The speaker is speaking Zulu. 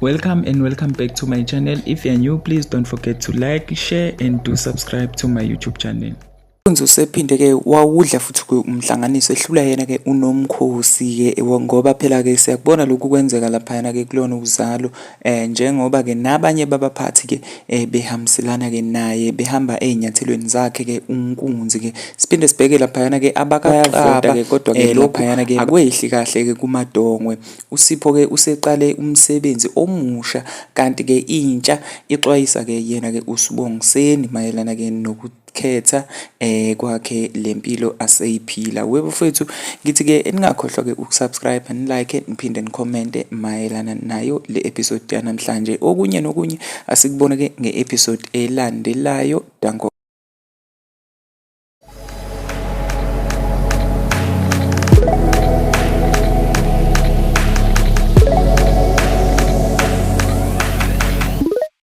Welcome and welcome back to my channel. If you're new, please don't forget to like, share and do subscribe to my YouTube channel. Usephinde ke wawudla futhi umhlanganiso ehlula yena ke uNomkhosi ke ngoba phela ke siyakubona lokhu kwenzeka lapha yana ke kulona uzalo njengoba ke nabanye babaphathi ke behamselana ke naye behamba ezinyathelweni zakhe ke uNkunzi ke siphinde sibheke lapha yana ke abakaqaba ke kodwa ke lapha yana ke akwehli kahle ke kumadongwe uSipho ke useqale umsebenzi omusha kanti ke intsha ixwayisa ke yena ke uSibongiseni mayelana ke nokukhetha kwakhe lempilo aseyiphila. Webafethu ngithi ke ningakhohlwa ke ukusubscribe and like niphinde nicommente mayelana nayo le episode yanamhlanje. Okunye nokunye asikubone ke ngeepisode elandelayo. Danko.